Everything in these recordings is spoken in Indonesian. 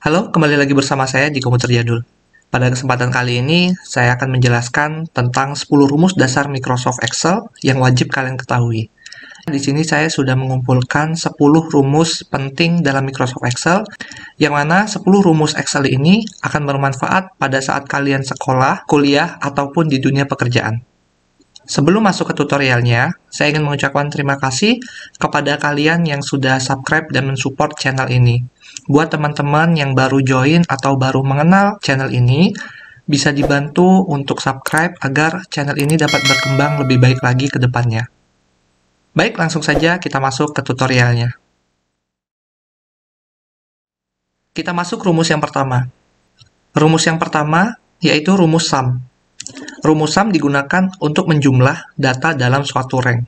Halo, kembali lagi bersama saya di Komputer Jadul. Pada kesempatan kali ini, saya akan menjelaskan tentang 10 rumus dasar Microsoft Excel yang wajib kalian ketahui. Di sini saya sudah mengumpulkan 10 rumus penting dalam Microsoft Excel, yang mana 10 rumus Excel ini akan bermanfaat pada saat kalian sekolah, kuliah, ataupun di dunia pekerjaan. Sebelum masuk ke tutorialnya, saya ingin mengucapkan terima kasih kepada kalian yang sudah subscribe dan mensupport channel ini. Buat teman-teman yang baru join atau baru mengenal channel ini, bisa dibantu untuk subscribe agar channel ini dapat berkembang lebih baik lagi ke depannya. Baik, langsung saja kita masuk ke tutorialnya. Kita masuk rumus yang pertama. Rumus yang pertama yaitu rumus sum. Rumus sum digunakan untuk menjumlah data dalam suatu rank.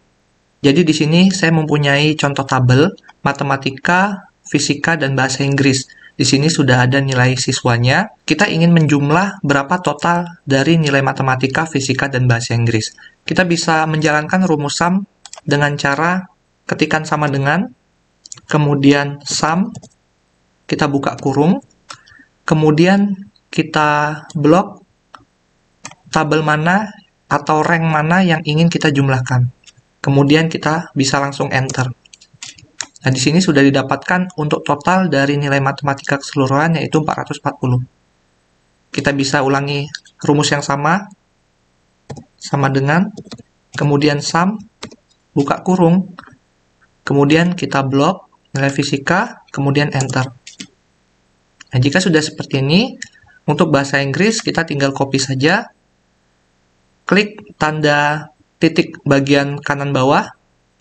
Jadi di sini saya mempunyai contoh tabel matematika, fisika, dan bahasa Inggris. Di sini sudah ada nilai siswanya. Kita ingin menjumlah berapa total dari nilai matematika, fisika, dan bahasa Inggris. Kita bisa menjalankan rumus sum dengan cara ketikan sama dengan, kemudian sum, kita buka kurung, kemudian kita blok tabel mana atau rank mana yang ingin kita jumlahkan. Kemudian kita bisa langsung enter. Nah, di sini sudah didapatkan untuk total dari nilai matematika keseluruhan yaitu 440. Kita bisa ulangi rumus yang sama dengan, kemudian sum, buka kurung, kemudian kita blok nilai fisika, kemudian enter. Nah, jika sudah seperti ini, untuk bahasa Inggris kita tinggal copy saja, klik tanda titik bagian kanan bawah,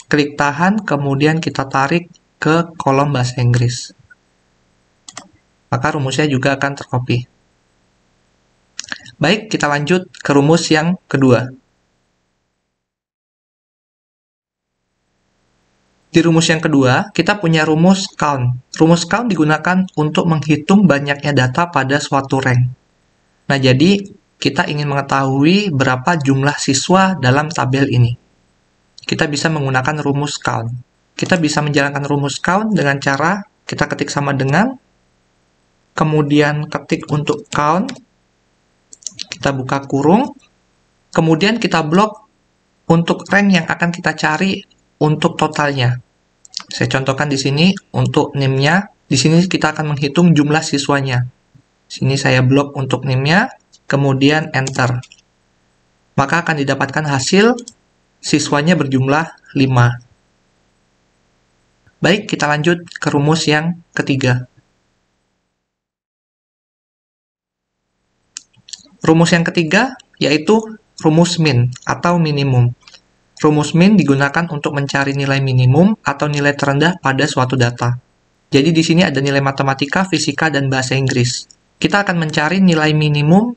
klik tahan, kemudian kita tarik ke kolom bahasa Inggris. Maka rumusnya juga akan tercopy. Baik, kita lanjut ke rumus yang kedua. Di rumus yang kedua, kita punya rumus count. Rumus count digunakan untuk menghitung banyaknya data pada suatu rank. Nah, jadi kita ingin mengetahui berapa jumlah siswa dalam tabel ini. Kita bisa menggunakan rumus count. Kita bisa menjalankan rumus count dengan cara kita ketik sama dengan, kemudian ketik untuk count, kita buka kurung, kemudian kita blok untuk rank yang akan kita cari untuk totalnya. Saya contohkan di sini untuk NIM-nya. Di sini kita akan menghitung jumlah siswanya. Sini saya blok untuk NIM-nya, kemudian enter. Maka akan didapatkan hasil siswanya berjumlah 5. Baik, kita lanjut ke rumus yang ketiga. Rumus yang ketiga yaitu rumus min atau minimum. Rumus min digunakan untuk mencari nilai minimum atau nilai terendah pada suatu data. Jadi di sini ada nilai matematika, fisika, dan bahasa Inggris. Kita akan mencari nilai minimum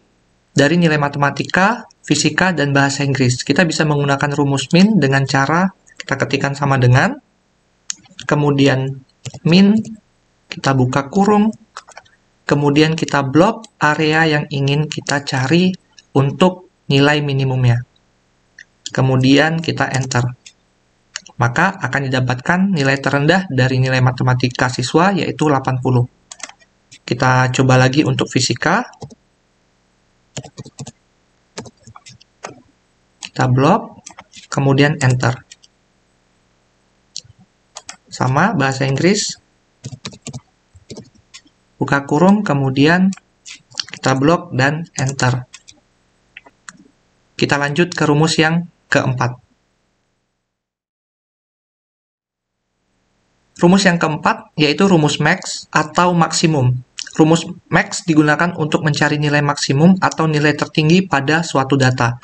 dari nilai matematika, fisika, dan bahasa Inggris. Kita bisa menggunakan rumus min dengan cara kita ketikkan sama dengan, kemudian min, kita buka kurung, kemudian kita blok area yang ingin kita cari untuk nilai minimumnya. Kemudian kita enter. Maka akan didapatkan nilai terendah dari nilai matematika siswa yaitu 80. Kita coba lagi untuk fisika. Kita blok, kemudian enter. Sama bahasa Inggris. Buka kurung, kemudian kita blok dan enter. Kita lanjut ke rumus yang keempat. Rumus yang keempat yaitu rumus max atau maksimum. Rumus max digunakan untuk mencari nilai maksimum atau nilai tertinggi pada suatu data.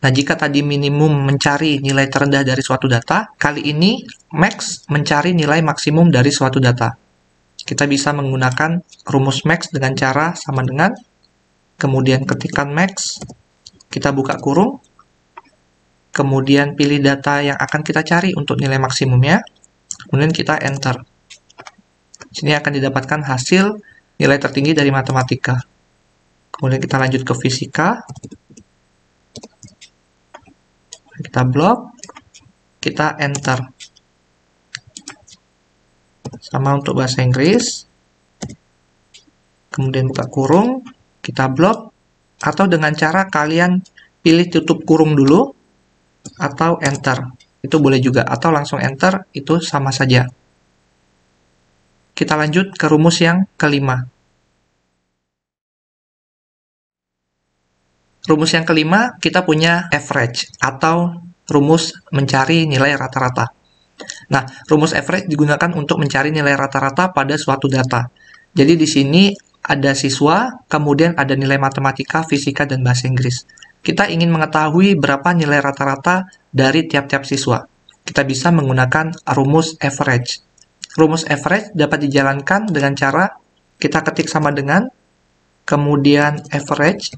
Nah, jika tadi minimum mencari nilai terendah dari suatu data, kali ini max mencari nilai maksimum dari suatu data. Kita bisa menggunakan rumus max dengan cara sama dengan, kemudian ketikkan max, kita buka kurung, kemudian pilih data yang akan kita cari untuk nilai maksimumnya, kemudian kita enter. Sini akan didapatkan hasil nilai tertinggi dari matematika. Kemudian kita lanjut ke fisika. Kita blok, kita enter. Sama untuk bahasa Inggris. Kemudian buka kurung, kita blok, atau dengan cara kalian pilih tutup kurung dulu, atau enter. Itu boleh juga, atau langsung enter, itu sama saja. Kita lanjut ke rumus yang kelima. Rumus yang kelima, kita punya average, atau rumus mencari nilai rata-rata. Nah, rumus average digunakan untuk mencari nilai rata-rata pada suatu data. Jadi di sini ada siswa, kemudian ada nilai matematika, fisika, dan bahasa Inggris. Kita ingin mengetahui berapa nilai rata-rata dari tiap-tiap siswa. Kita bisa menggunakan rumus average. Rumus average dapat dijalankan dengan cara kita ketik sama dengan, kemudian average,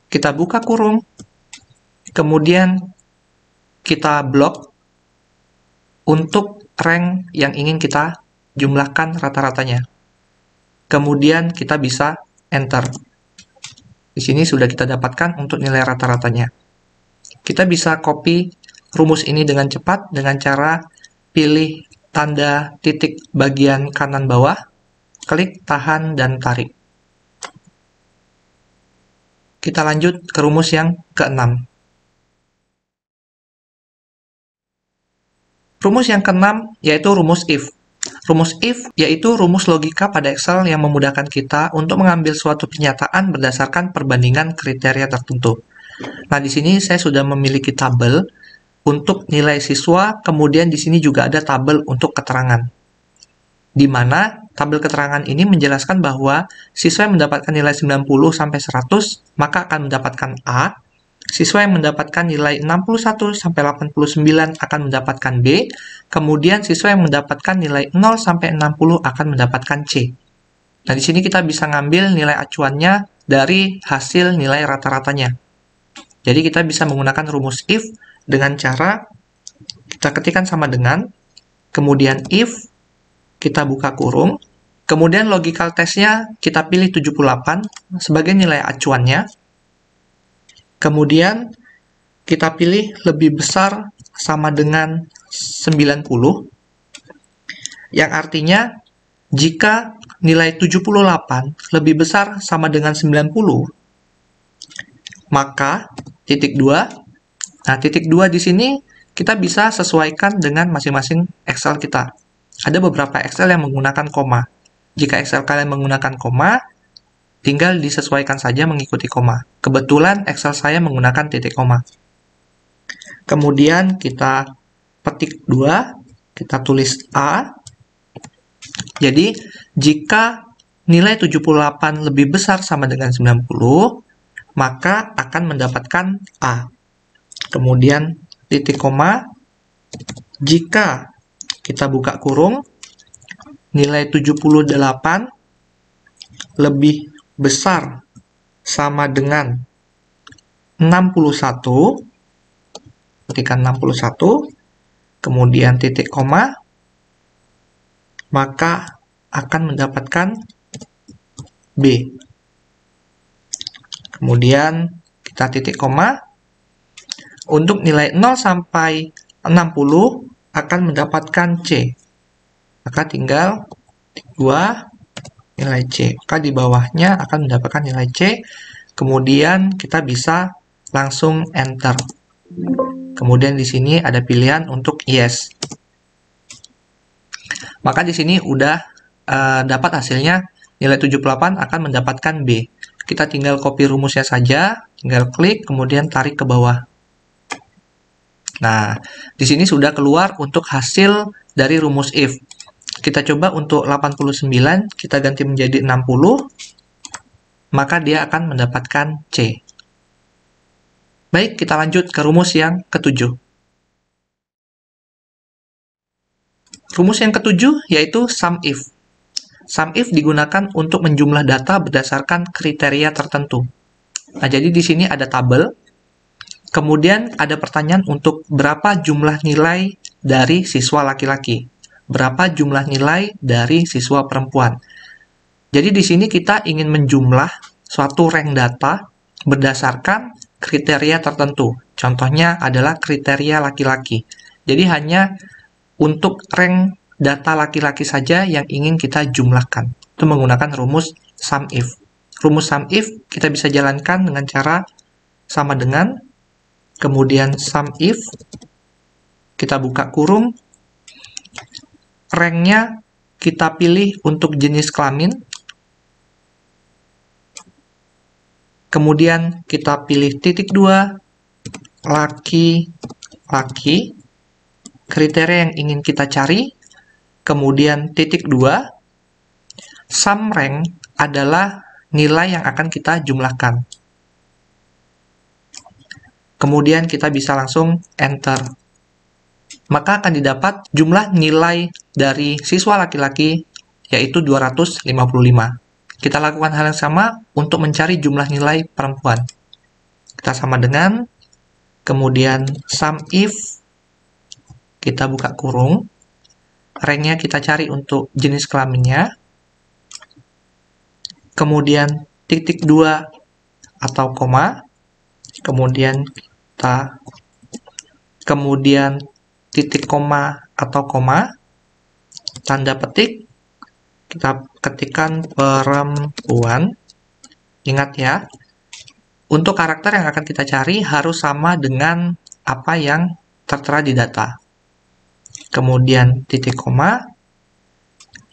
kita buka kurung, kemudian kita blok untuk rank yang ingin kita jumlahkan rata-ratanya. Kemudian kita bisa enter. Di sini sudah kita dapatkan untuk nilai rata-ratanya. Kita bisa copy rumus ini dengan cepat dengan cara pilih tanda titik bagian kanan bawah, klik, tahan, dan tarik. Kita lanjut ke rumus yang keenam. Rumus yang keenam yaitu rumus if. Rumus if yaitu rumus logika pada Excel yang memudahkan kita untuk mengambil suatu pernyataan berdasarkan perbandingan kriteria tertentu. Nah, di sini saya sudah memiliki tabel untuk nilai siswa, kemudian di sini juga ada tabel untuk keterangan. Di mana tabel keterangan ini menjelaskan bahwa siswa yang mendapatkan nilai 90 sampai 100 maka akan mendapatkan A. Siswa yang mendapatkan nilai 61 sampai 89 akan mendapatkan B. Kemudian siswa yang mendapatkan nilai 0 sampai 60 akan mendapatkan C. Nah, di sini kita bisa ngambil nilai acuannya dari hasil nilai rata-ratanya. Jadi kita bisa menggunakan rumus if dengan cara kita ketikkan sama dengan, kemudian if, kita buka kurung, kemudian logical test-nya kita pilih 78 sebagai nilai acuannya, kemudian kita pilih lebih besar sama dengan 90, yang artinya jika nilai 78 lebih besar sama dengan 90, maka titik 2. Nah, titik 2 di sini kita bisa sesuaikan dengan masing-masing Excel kita. Ada beberapa Excel yang menggunakan koma. Jika Excel kalian menggunakan koma, tinggal disesuaikan saja mengikuti koma. Kebetulan Excel saya menggunakan titik koma. Kemudian kita petik 2, kita tulis A. Jadi, jika nilai 78 lebih besar sama dengan 90, maka akan mendapatkan A. Kemudian titik koma, jika kita buka kurung, nilai 78 lebih besar sama dengan 61, ketikkan 61, kemudian titik koma, maka akan mendapatkan B. Kemudian kita titik koma, untuk nilai 0 sampai 60 akan mendapatkan C. Maka tinggal 2 nilai C. Maka di bawahnya akan mendapatkan nilai C. Kemudian kita bisa langsung enter. Kemudian di sini ada pilihan untuk yes. Maka di sini udah dapat hasilnya, nilai 78 akan mendapatkan B. Kita tinggal copy rumusnya saja, tinggal klik, kemudian tarik ke bawah. Nah, di sini sudah keluar untuk hasil dari rumus if. Kita coba untuk 89, kita ganti menjadi 60, maka dia akan mendapatkan C. Baik, kita lanjut ke rumus yang ketujuh. Rumus yang ketujuh yaitu sum if. Sum if digunakan untuk menjumlah data berdasarkan kriteria tertentu. Nah, jadi di sini ada tabel. Kemudian ada pertanyaan untuk berapa jumlah nilai dari siswa laki-laki, berapa jumlah nilai dari siswa perempuan. Jadi di sini kita ingin menjumlah suatu rank data berdasarkan kriteria tertentu. Contohnya adalah kriteria laki-laki. Jadi hanya untuk rank data laki-laki saja yang ingin kita jumlahkan. Itu menggunakan rumus SUMIF. Rumus SUMIF kita bisa jalankan dengan cara sama dengan, kemudian SUMIF, kita buka kurung, rank-nya kita pilih untuk jenis kelamin, kemudian kita pilih titik 2, laki-laki, kriteria yang ingin kita cari, kemudian titik 2, sum rank adalah nilai yang akan kita jumlahkan. Kemudian kita bisa langsung enter. Maka akan didapat jumlah nilai dari siswa laki-laki yaitu 255. Kita lakukan hal yang sama untuk mencari jumlah nilai perempuan. Kita sama dengan, kemudian SUMIF, kita buka kurung, rank-nya kita cari untuk jenis kelaminnya, kemudian titik 2 atau koma, kemudian titik koma atau koma, tanda petik, kita ketikkan perempuan. Ingat ya, untuk karakter yang akan kita cari harus sama dengan apa yang tertera di data. Kemudian titik koma,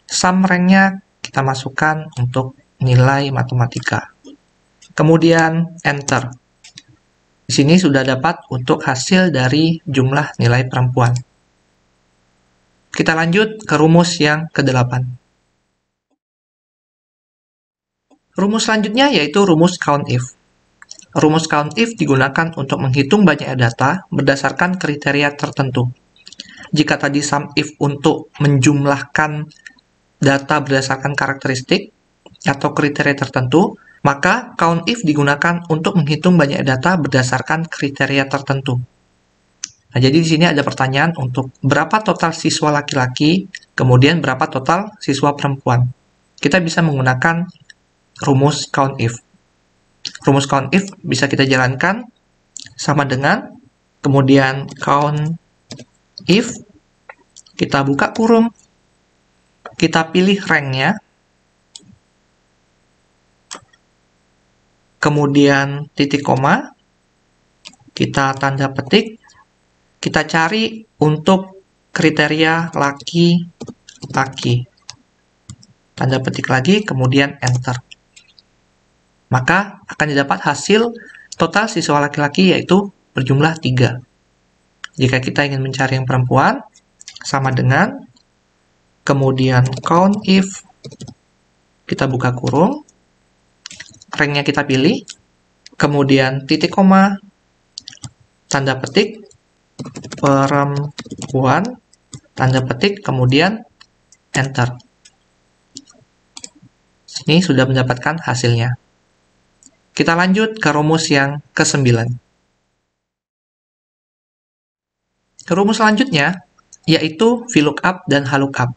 sum rank-nya kita masukkan untuk nilai matematika. Kemudian enter. Di sini sudah dapat untuk hasil dari jumlah nilai perempuan. Kita lanjut ke rumus yang ke-8. Rumus selanjutnya yaitu rumus COUNTIF. Rumus COUNTIF digunakan untuk menghitung banyaknya data berdasarkan kriteria tertentu. Jika tadi SUMIF untuk menjumlahkan data berdasarkan karakteristik atau kriteria tertentu, maka COUNTIF digunakan untuk menghitung banyak data berdasarkan kriteria tertentu. Nah, jadi di sini ada pertanyaan untuk berapa total siswa laki-laki, kemudian berapa total siswa perempuan. Kita bisa menggunakan rumus COUNTIF. Rumus COUNTIF bisa kita jalankan sama dengan, kemudian COUNTIF, kita buka kurung, kita pilih rank-nya, kemudian titik koma, kita tanda petik, kita cari untuk kriteria laki-laki. Tanda petik lagi, kemudian enter. Maka akan didapat hasil total siswa laki-laki yaitu berjumlah 3. Jika kita ingin mencari yang perempuan, sama dengan, kemudian COUNTIF, kita buka kurung, rank-nya kita pilih, kemudian titik koma, tanda petik, perempuan, tanda petik, kemudian enter. Ini sudah mendapatkan hasilnya. Kita lanjut ke rumus yang ke-9. Rumus selanjutnya yaitu VLOOKUP dan HLOOKUP.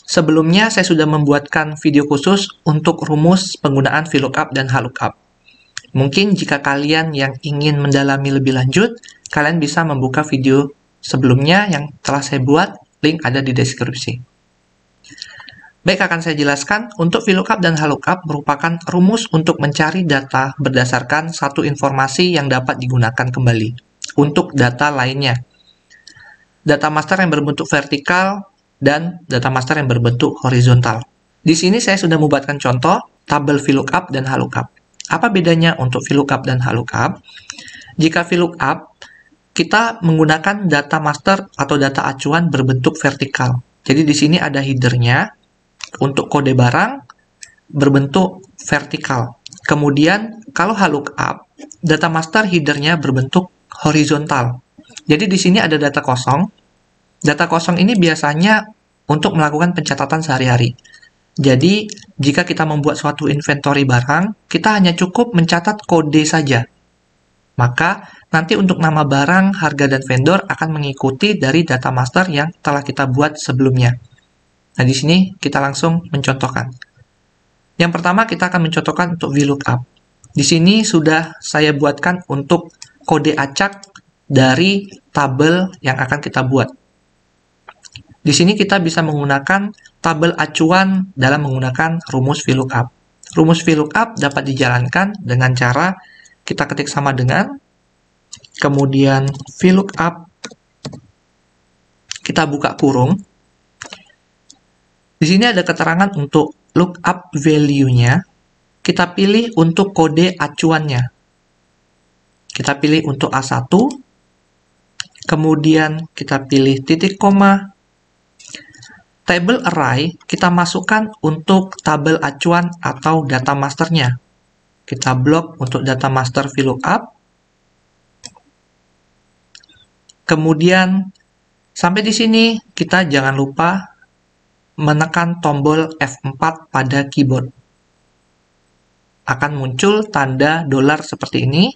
Sebelumnya saya sudah membuatkan video khusus untuk rumus penggunaan VLOOKUP dan HLOOKUP. Mungkin jika kalian yang ingin mendalami lebih lanjut, kalian bisa membuka video sebelumnya yang telah saya buat, link ada di deskripsi. Baik, akan saya jelaskan, untuk VLOOKUP dan HLOOKUP merupakan rumus untuk mencari data berdasarkan satu informasi yang dapat digunakan kembali untuk data lainnya. Data master yang berbentuk vertikal dan data master yang berbentuk horizontal. Di sini saya sudah membuatkan contoh tabel VLOOKUP dan HLOOKUP. Apa bedanya untuk VLOOKUP dan HLOOKUP? Jika VLOOKUP, kita menggunakan data master atau data acuan berbentuk vertikal. Jadi di sini ada header-nya untuk kode barang berbentuk vertikal. Kemudian kalau HLOOKUP, data master header-nya berbentuk horizontal. Jadi di sini ada data kosong. Data kosong ini biasanya untuk melakukan pencatatan sehari-hari. Jadi, jika kita membuat suatu inventory barang, kita hanya cukup mencatat kode saja. Maka, nanti untuk nama barang, harga, dan vendor akan mengikuti dari data master yang telah kita buat sebelumnya. Nah, di sini kita langsung mencontohkan. Yang pertama, kita akan mencontohkan untuk VLOOKUP. Di sini sudah saya buatkan untuk kode acak dari tabel yang akan kita buat. Di sini kita bisa menggunakan tabel acuan dalam menggunakan rumus VLOOKUP. Rumus VLOOKUP dapat dijalankan dengan cara kita ketik sama dengan, kemudian VLOOKUP, kita buka kurung. Di sini ada keterangan untuk lookup value-nya. Kita pilih untuk kode acuannya. Kita pilih untuk A1, kemudian kita pilih titik koma. Table array kita masukkan untuk tabel acuan atau data masternya. Kita blok untuk data master VLOOKUP. Kemudian sampai di sini kita jangan lupa menekan tombol F4 pada keyboard. Akan muncul tanda dolar seperti ini.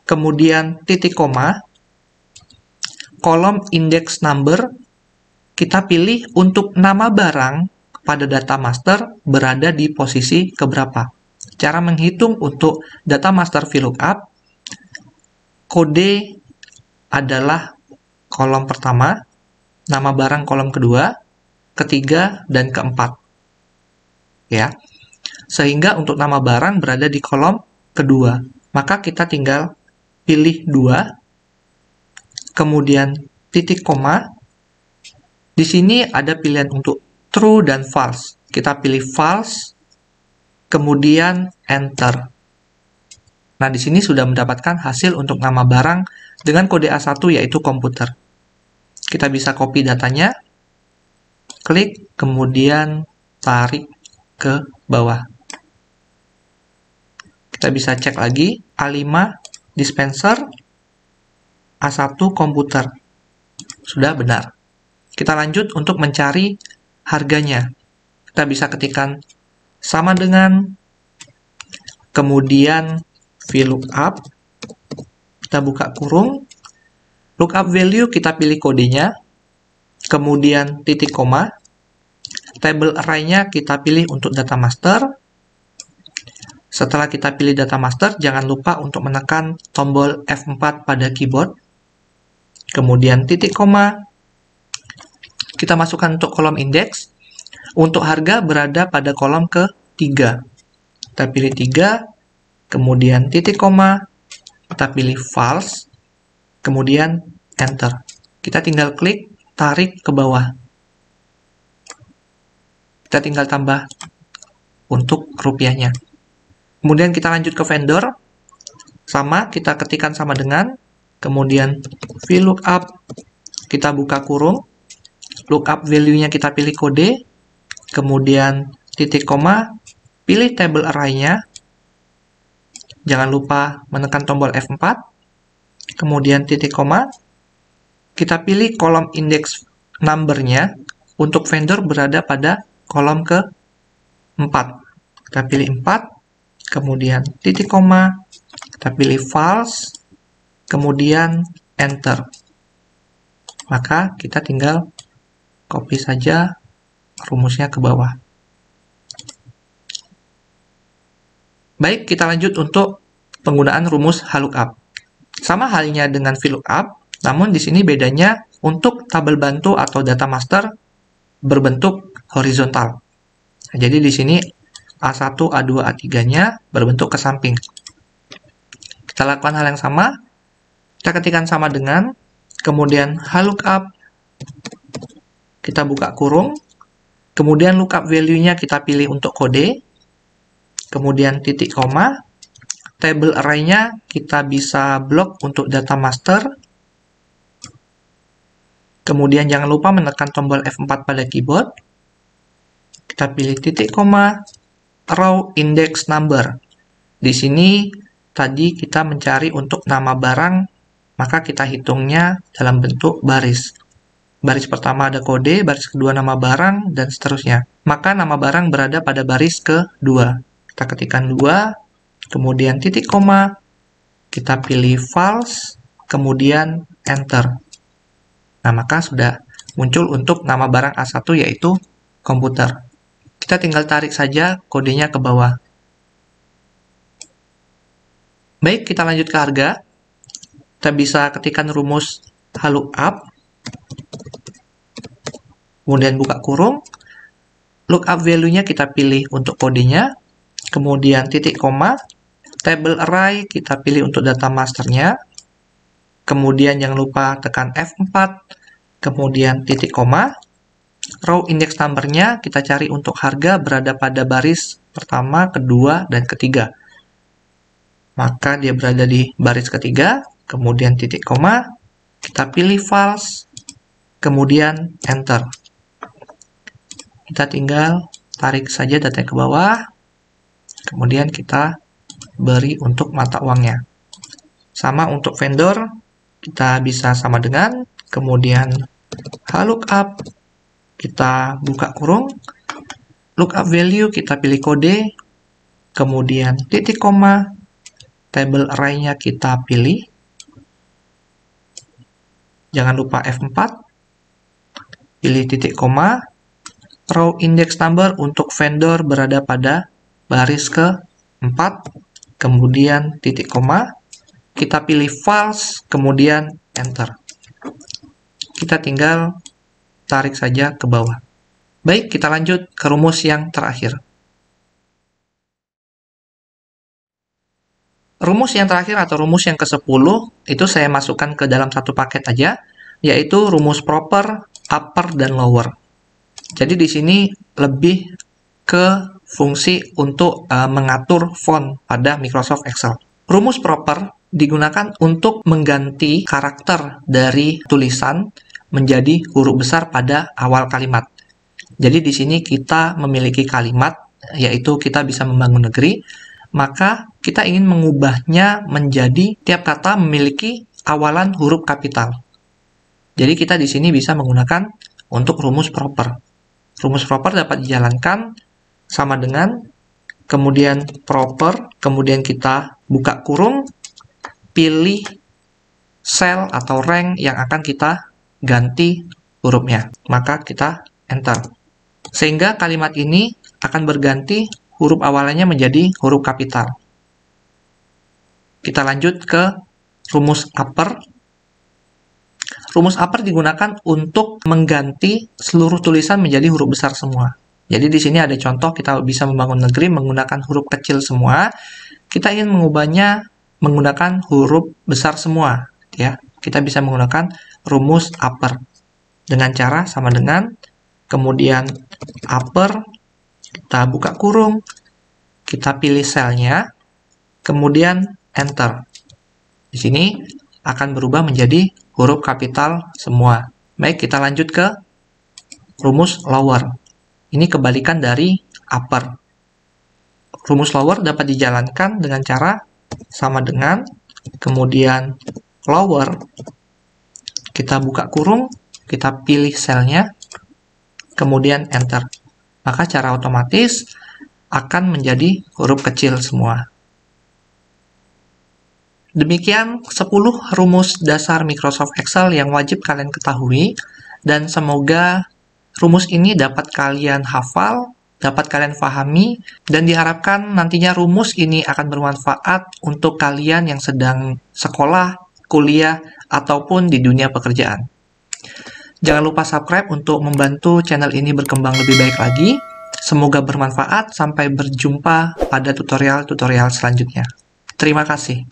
Kemudian titik koma. Kolom index number kita pilih untuk nama barang pada data master berada di posisi keberapa. Cara menghitung untuk data master VLOOKUP, kode adalah kolom pertama, nama barang kolom kedua, ketiga, dan keempat. Ya. Sehingga untuk nama barang berada di kolom kedua. Maka kita tinggal pilih 2, kemudian titik koma. Di sini ada pilihan untuk true dan false. Kita pilih false, kemudian enter. Nah, di sini sudah mendapatkan hasil untuk nama barang dengan kode A1 yaitu komputer. Kita bisa copy datanya, klik, kemudian tarik ke bawah. Kita bisa cek lagi, A5 dispenser, A1 komputer. Sudah benar. Kita lanjut untuk mencari harganya. Kita bisa ketikkan sama dengan, kemudian VLOOKUP, kita buka kurung, lookup value kita pilih kodenya, kemudian titik koma, table array-nya kita pilih untuk data master. Setelah kita pilih data master, jangan lupa untuk menekan tombol F4 pada keyboard. Kemudian titik koma. Kita masukkan untuk kolom indeks. Untuk harga berada pada kolom ke-3. Kita pilih 3, kemudian titik koma. Kita pilih false, kemudian enter. Kita tinggal klik, tarik ke bawah. Kita tinggal tambah untuk rupiahnya. Kemudian kita lanjut ke vendor. Sama, kita ketikkan sama dengan, kemudian VLOOKUP, kita buka kurung, lookup value-nya kita pilih kode, kemudian titik koma, pilih table array-nya, jangan lupa menekan tombol F4, kemudian titik koma, kita pilih kolom index number-nya, untuk vendor berada pada kolom ke-4. Kita pilih 4, kemudian titik koma, kita pilih false, kemudian enter. Maka kita tinggal copy saja rumusnya ke bawah. Baik, kita lanjut untuk penggunaan rumus HLOOKUP. Sama halnya dengan VLOOKUP, namun di sini bedanya untuk tabel bantu atau data master berbentuk horizontal. Nah, jadi di sini A1, A2, A3-nya berbentuk ke samping. Kita lakukan hal yang sama. Kita ketikkan sama dengan, kemudian HLOOKUP, kita buka kurung, kemudian lookup value-nya kita pilih untuk kode, kemudian titik koma, table array-nya kita bisa blok untuk data master, kemudian jangan lupa menekan tombol F4 pada keyboard, kita pilih titik koma, row index number. Di sini tadi kita mencari untuk nama barang, maka kita hitungnya dalam bentuk baris. Baris pertama ada kode, baris kedua nama barang, dan seterusnya. Maka nama barang berada pada baris kedua. Kita ketikkan 2, kemudian titik koma, kita pilih false, kemudian enter. Nah, maka sudah muncul untuk nama barang A1 yaitu komputer. Kita tinggal tarik saja kodenya ke bawah. Baik, kita lanjut ke harga. Kita bisa ketikkan rumus lookup, kemudian buka kurung, lookup value-nya kita pilih untuk kodenya, kemudian titik koma, table array kita pilih untuk data masternya, kemudian jangan lupa tekan F4, kemudian titik koma, row index number-nya kita cari untuk harga berada pada baris pertama, kedua, dan ketiga. Maka dia berada di baris ketiga, kemudian titik koma, kita pilih false, kemudian enter. Kita tinggal tarik saja data ke bawah, kemudian kita beri untuk mata uangnya. Sama untuk vendor, kita bisa sama dengan, kemudian lookup, kita buka kurung, lookup value kita pilih kode, kemudian titik koma, table array-nya kita pilih, jangan lupa F4, pilih titik koma, row index number untuk vendor berada pada baris ke-4, kemudian titik koma, kita pilih false, kemudian enter. Kita tinggal tarik saja ke bawah. Baik, kita lanjut ke rumus yang terakhir. Rumus yang terakhir atau rumus yang ke-10 itu saya masukkan ke dalam satu paket aja, yaitu rumus proper, upper, dan lower. Jadi di sini lebih ke fungsi untuk mengatur font pada Microsoft Excel. Rumus proper digunakan untuk mengganti karakter dari tulisan menjadi huruf besar pada awal kalimat. Jadi di sini kita memiliki kalimat, yaitu kita bisa membangun negeri, maka kita ingin mengubahnya menjadi tiap kata memiliki awalan huruf kapital. Jadi kita di sini bisa menggunakan untuk rumus proper. Rumus proper dapat dijalankan sama dengan kemudian proper, kemudian kita buka kurung, pilih sel atau rank yang akan kita ganti hurufnya. Maka kita enter. Sehingga kalimat ini akan berganti huruf awalnya menjadi huruf kapital. Kita lanjut ke rumus upper. Rumus upper digunakan untuk mengganti seluruh tulisan menjadi huruf besar semua. Jadi di sini ada contoh kita bisa membangun negeri menggunakan huruf kecil semua. Kita ingin mengubahnya menggunakan huruf besar semua, ya. Kita bisa menggunakan rumus upper dengan cara sama dengan kemudian upper, kita buka kurung, kita pilih selnya, kemudian enter. Di sini akan berubah menjadi huruf kapital semua. Baik, kita lanjut ke rumus lower. Ini kebalikan dari upper. Rumus lower dapat dijalankan dengan cara sama dengan, kemudian lower, kita buka kurung, kita pilih selnya, kemudian enter. Maka secara otomatis akan menjadi huruf kecil semua. Demikian 10 rumus dasar Microsoft Excel yang wajib kalian ketahui, dan semoga rumus ini dapat kalian hafal, dapat kalian pahami, dan diharapkan nantinya rumus ini akan bermanfaat untuk kalian yang sedang sekolah, kuliah, ataupun di dunia pekerjaan. Jangan lupa subscribe untuk membantu channel ini berkembang lebih baik lagi. Semoga bermanfaat. Sampai berjumpa pada tutorial-tutorial selanjutnya. Terima kasih.